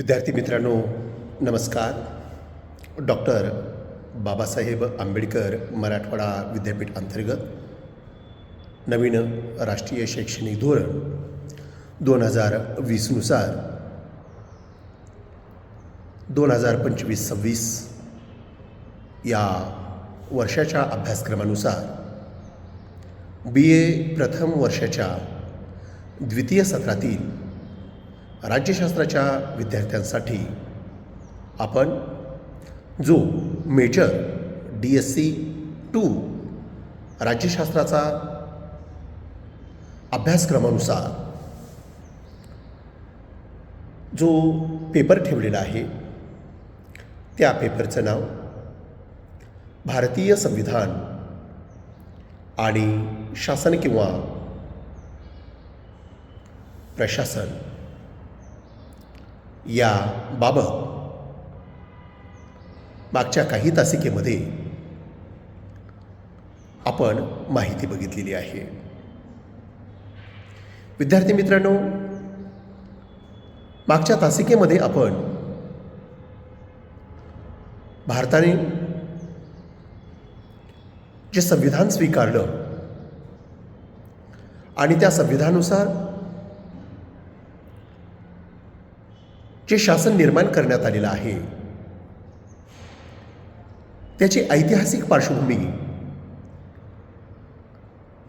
विद्यार्थी मित्रांनो, नमस्कार. डॉक्टर बाबासाहेब आंबेडकर मराठवाडा विद्यापीठ अंतर्गत नवीन राष्ट्रीय शैक्षणिक धोरण 2020नुसार 2025-26 या वर्षाच्या अभ्यासक्रमानुसार BA प्रथम वर्षाच्या द्वितीय सत्रातील राज्यशास्त्राच्या विद्यार्थ्यांसाठी आपण जो मेजर DSC 2 राज्यशास्त्राचा अभ्यासक्रमानुसार जो पेपर ठेवलेला आहे त्या पेपरचं नाव भारतीय संविधान आणि शासन किंवा प्रशासन या बाबत मागच्या काही तासिकेमध्ये आपण माहिती बघितलेली आहे. विद्यार्थी मित्रांनो, मागच्या तासिकेमध्ये आपण भारताने जे संविधान स्वीकारलं आणि त्या संविधानानुसार जे शासन निर्माण करण्यात आलेलं आहे त्याची ऐतिहासिक पार्श्वभूमी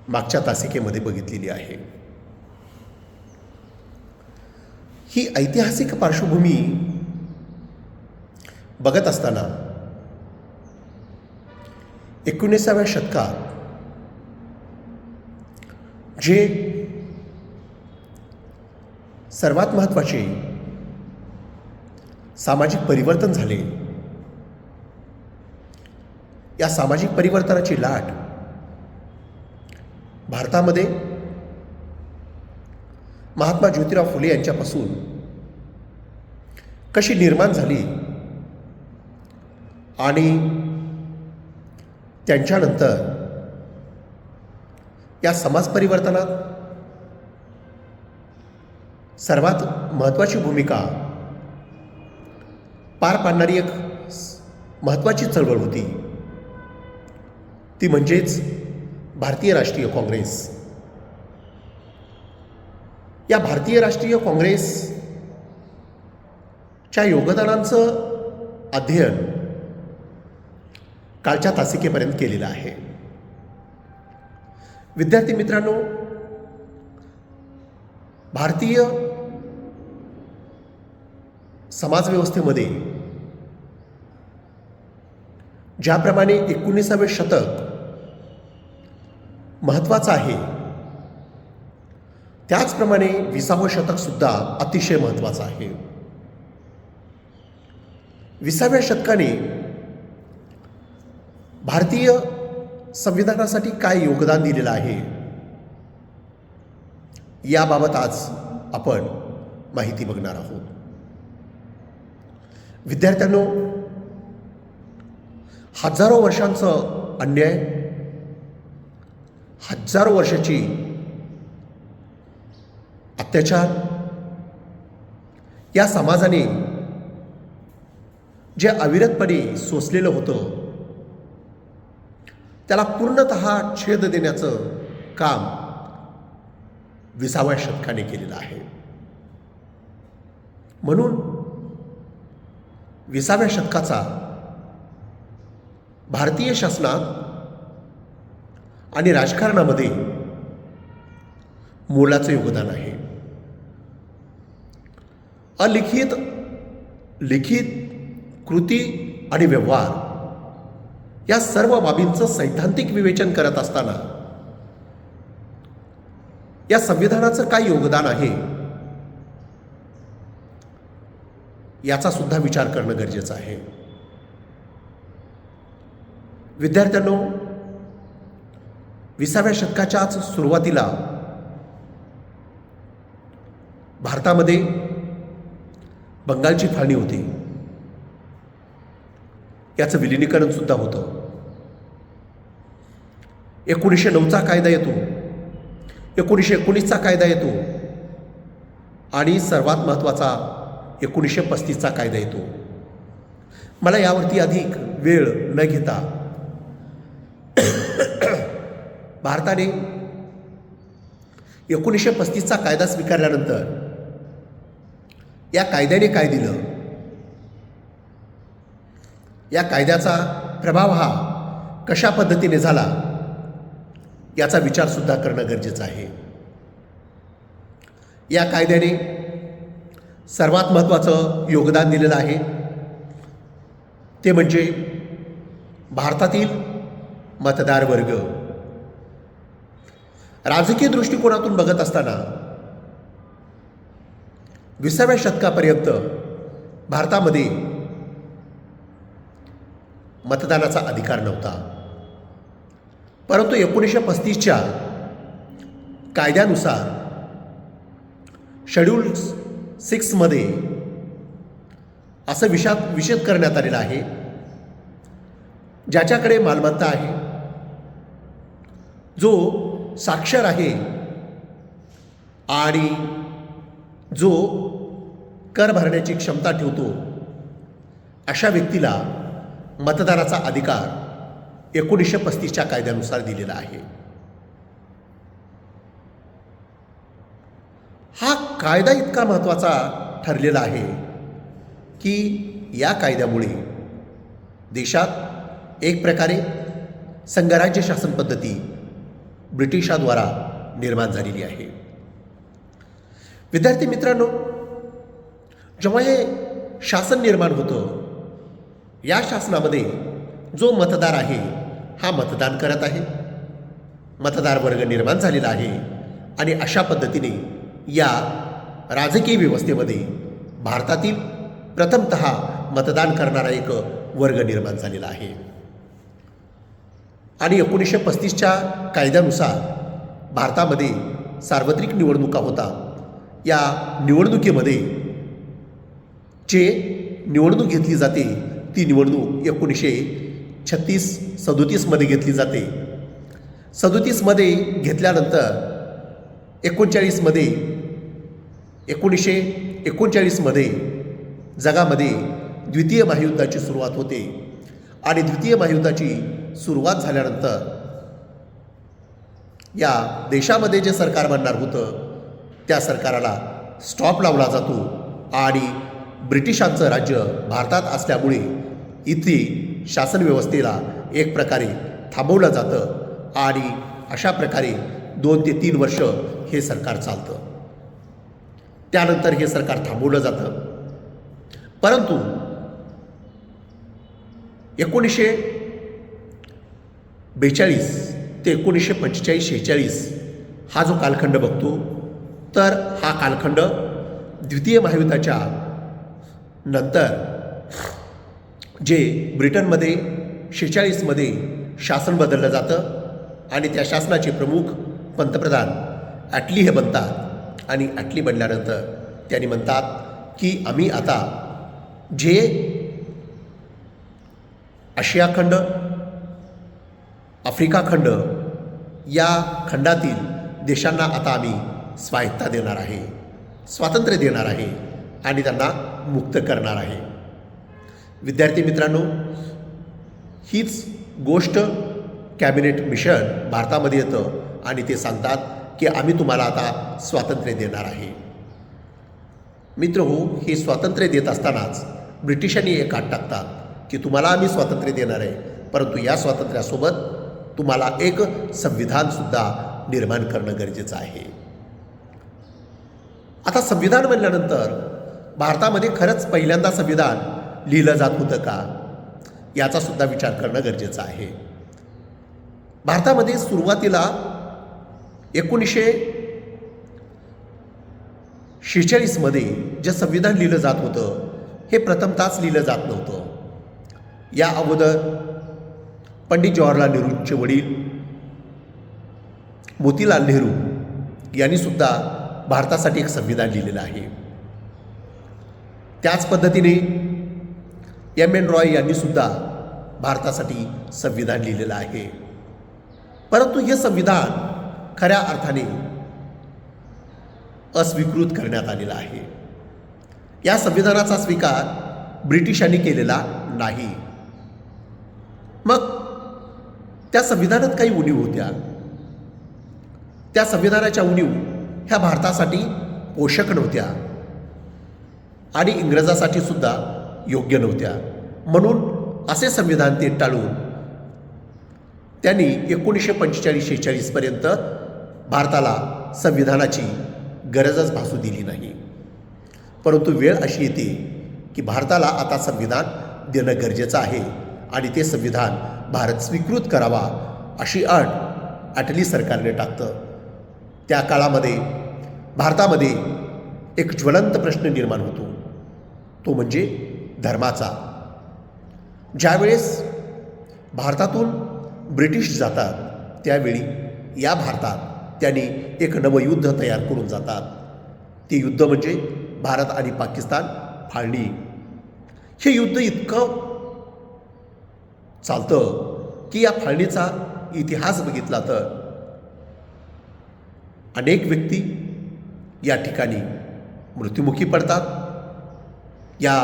मागच्या तासिकेमध्ये बघितलेली आहे. ही ऐतिहासिक पार्श्वभूमी बघत असताना 19व्या शतकात जे सर्वात महत्त्वाचे सामाजिक परिवर्तन झाले, या सामाजिक परिवर्तनाची लाट भारतामध्ये महात्मा ज्योतिराव फुले यांच्यापासून कशी निर्माण झाली आणि त्यांच्यानंतर या समाज परिवर्तनात सर्वात महत्त्वाची भूमिका पार पाडणारी एक महत्त्वाची चळवळ होती, ती म्हणजेच भारतीय राष्ट्रीय काँग्रेस. या भारतीय राष्ट्रीय काँग्रेसच्या योगदानांचं अध्ययन कालच्या तासिकेपर्यंत केलेलं आहे. विद्यार्थी मित्रांनो, भारतीय समाजव्यवस्थेमध्ये ज्याप्रमाणे 19वे शतक महत्त्वाचं आहे, त्याचप्रमाणे 20वं शतक सुद्धा अतिशय महत्त्वाचं आहे. 20व्या शतकाने भारतीय संविधानासाठी काय योगदान दिलेलं आहे याबाबत आज आपण माहिती बघणार आहोत. विद्यार्थ्यांनो, हजारो वर्षांचं अन्याय, हजारो वर्षाची अत्याचार या समाजाने जे अविरतपणे सोसलेलं होतं त्याला पूर्णतः छेद देण्याचं काम 20व्या शतकाने केलेलं आहे. म्हणून 20व्या शतकाचा भारतीय शासनात आणि राजकारणामध्ये मोलाचं योगदान आहे. अलिखित, लिखित, कृती आणि व्यवहार या सर्व बाबींचं सैद्धांतिक विवेचन करत असताना या संविधानाचं काय योगदान आहे याचा सुद्धा विचार करणं गरजेचं आहे. विद्यार्थ्यांनो, 20व्या शतकाच्याच सुरुवातीला भारतामध्ये बंगालची फाळणी होती. याचं विलिनीकरण सुद्धा होतं. 1909चा कायदा येतो, 1919चा कायदा येतो आणि सर्वात महत्त्वाचा 1935चा कायदा येतो. मला यावरती अधिक वेळ न घेता भारताने 1935चा कायदा स्वीकारल्यानंतर या कायद्याने काय दिलं, या कायद्याचा प्रभाव हा कशा पद्धतीने झाला याचा विचारसुद्धा करणं गरजेचं आहे. या कायद्याने सर्वात महत्त्वाचं योगदान दिलेलं आहे ते म्हणजे भारतातील मतदार वर्ग. राजकीय दृष्टिकोनातून बघत असताना 20व्या शतकापर्यंत भारतामध्ये मतदानाचा अधिकार नव्हता. परंतु 1935च्या कायद्यानुसार शेड्यूल 6मध्ये असं विषद करण्यात आलेलं आहे, ज्याच्याकडे मालमत्ता आहे, जो साक्षर आहे आणि जो कर भरण्याची क्षमता ठेवतो, अशा व्यक्तीला मतदानाचा अधिकार 1935च्या कायद्यानुसार दिलेला आहे. हा कायदा इतका महत्त्वाचा ठरलेला आहे की या कायद्यामुळे देशात एक प्रकारे संघराज्य शासन पद्धती ब्रिटिशांद्वारा निर्माण झालेली आहे. विद्यार्थी मित्रांनो, जेव्हा हे शासन निर्माण होतं, या शासनामध्ये जो मतदार आहे हा मतदान करत आहे, मतदार वर्ग निर्माण झालेला आहे आणि अशा पद्धतीने या राजकीय व्यवस्थेमध्ये भारतातील प्रथमतः मतदान करणारा एक वर्ग निर्माण झालेला आहे. आणि 1935च्या कायद्यानुसार भारतामध्ये सार्वत्रिक निवडणुका होता. या निवडणुकीमध्ये जे निवडणूक घेतली जाते ती निवडणूक 1936-37मध्ये घेतली जाते. 37मध्ये घेतल्यानंतर 1939मध्ये जगामध्ये द्वितीय महायुद्धाची सुरुवात होते आणि द्वितीय महायुद्धाची सुरुवात झाल्यानंतर या देशामध्ये जे सरकार बनणार होतं त्या सरकाराला स्टॉप लावला जातो आणि ब्रिटिशांचं राज्य भारतात असल्यामुळे इथे शासन व्यवस्थेला एक प्रकारे थांबवलं जातं आणि अशा प्रकारे 2 ते 3 वर्ष हे सरकार चालतं. त्यानंतर हे सरकार थांबवलं जातं. परंतु 1942 ते 1945-46 हा जो कालखंड बघतो, तर हा कालखंड द्वितीय महायुद्धाच्या नंतर जे ब्रिटनमध्ये 46मध्ये शासन बदललं जातं आणि त्या शासनाचे प्रमुख पंतप्रधान ॲटली हे बनतात आणि ॲटली बनल्यानंतर त्यांनी म्हणतात की आम्ही आता जे आशिया खंड, आफ्रिका खंड या खंडातील देशांना आता आम्ही स्वायत्ता देणार आहे, स्वातंत्र्य देणार आहे आणि त्यांना मुक्त करणार आहे. विद्यार्थी मित्रांनो, हीच गोष्ट कॅबिनेट मिशन भारतामध्ये येतं आणि ते सांगतात की आम्ही तुम्हाला आता स्वातंत्र्य देणार आहे. मित्रहो, हे स्वातंत्र्य देत असतानाच ब्रिटिशांनी एक अट टाकतात की तुम्हाला आम्ही स्वातंत्र्य देणार आहे, परंतु या स्वातंत्र्यासोबत तुम्हाला एक संविधानसुद्धा निर्माण करणं गरजेचं आहे. आता संविधान म्हणल्यानंतर भारतामध्ये खरंच पहिल्यांदा संविधान लिहिलं जात होतं का, याचा सुद्धा विचार करणं गरजेचं आहे. भारतामध्ये सुरुवातीला 1946मध्ये जे संविधान लिहिलं जात होतं हे प्रथमताच लिहिलं जात नव्हतं. या अगोदर पंडित जवाहरलाल नेहरूंचे वडील मोतीलाल नेहरू यांनी सुद्धा भारतासाठी एक संविधान लिहिलेलं आहे. त्याच पद्धतीने M.N. रॉय यांनी सुद्धा भारतासाठी संविधान लिहिलेलं आहे. परंतु हे संविधान खऱ्या अर्थाने अस्वीकृत करण्यात आलेलं आहे. या संविधानाचा स्वीकार ब्रिटिशांनी केलेला नाही. मग त्या संविधानात काही उणीव होत्या. त्या संविधानाच्या उणीव ह्या भारतासाठी पोषक नव्हत्या आणि इंग्रजासाठी सुद्धा योग्य नव्हत्या. म्हणून असे संविधान ते टाळून त्यांनी 1945-46 पर्यंत भारताला संविधानाची गरजच भासू दिली नाही. परंतु वेळ अशी येते की भारताला आता संविधान देणं गरजेचं आहे आणि ते संविधान भारत स्वीकृत करावा अशी अट अटली सरकारने टाकतं. त्या काळामध्ये भारतामध्ये एक ज्वलंत प्रश्न निर्माण होतो, तो म्हणजे धर्माचा. ज्यावेळेस भारतातून ब्रिटिश जातात त्यावेळी या भारतात त्यांनी एक नवं युद्ध तयार करून जातात. ते युद्ध म्हणजे भारत आणि पाकिस्तान फाळणी. हे युद्ध इतकं चालतं की या फाळणीचा इतिहास बघितला तर अनेक व्यक्ती या ठिकाणी मृत्युमुखी पडतात. या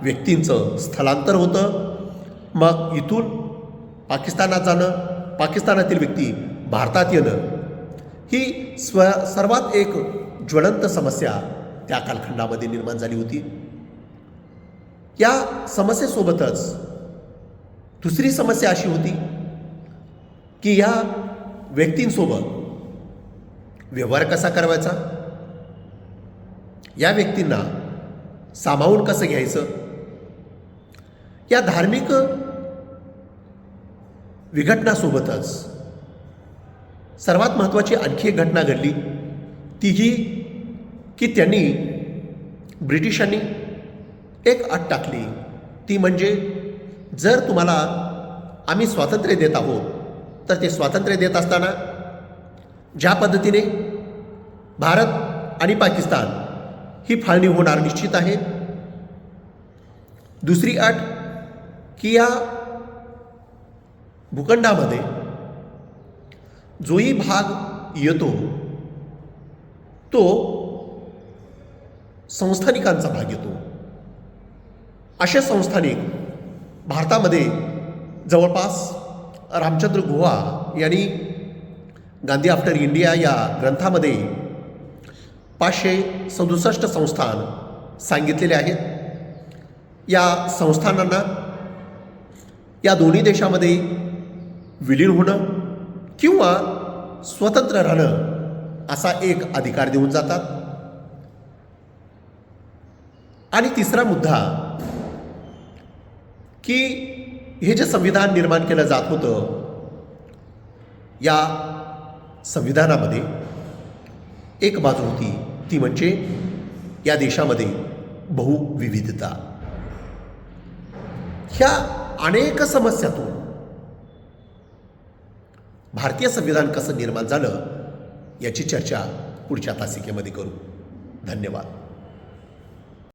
व्यक्तींचं स्थलांतर होतं. मग इथून पाकिस्तानात जाणं, पाकिस्तानातील व्यक्ती भारतात येणं ही सर्वात एक ज्वलंत समस्या त्या कालखंडामध्ये निर्माण झाली होती. या समस्येसोबतच दुसरी समस्या अशी होती की या व्यक्तींसोबत व्यवहार कसा करायचा, या व्यक्तींना सामावून कसं घ्यायचं. या धार्मिक विघटनासोबतच सर्वात महत्त्वाची आणखी एक घटना घडली, ती ही की त्यांनी ब्रिटिशांनी एक अट टाकली, ती म्हणजे जर तुम्हाला आम्ही स्वातंत्र्य देत आहोत तर ते स्वातंत्र्य देत असताना ज्या पद्धतीने भारत आणि पाकिस्तान ही फाळणी होणार निश्चित आहे. दुसरी अट की या भूखंडामध्ये जोही भाग येतो तो संस्थानिकांचा भाग येतो. असे संस्थानिक भारतामध्ये जवळपास रामचंद्र गुहा यांनी गांधी आफ्टर इंडिया या ग्रंथामध्ये 567 संस्थान सांगितलेले आहेत. या संस्थानांना या दोन्ही देशामध्ये विलीन होणं किंवा स्वतंत्र राहणं असा एक अधिकार देऊन जातात. आणि तिसरा मुद्दा की हे जे संविधान निर्माण केलं जात होतं, या संविधानामध्ये एक बाजू होती, ती म्हणजे या देशामध्ये बहुविविधता. ह्या अनेक समस्यातून भारतीय संविधान कसं निर्माण झालं याची चर्चा पुढच्या तासिकेमध्ये करू. धन्यवाद.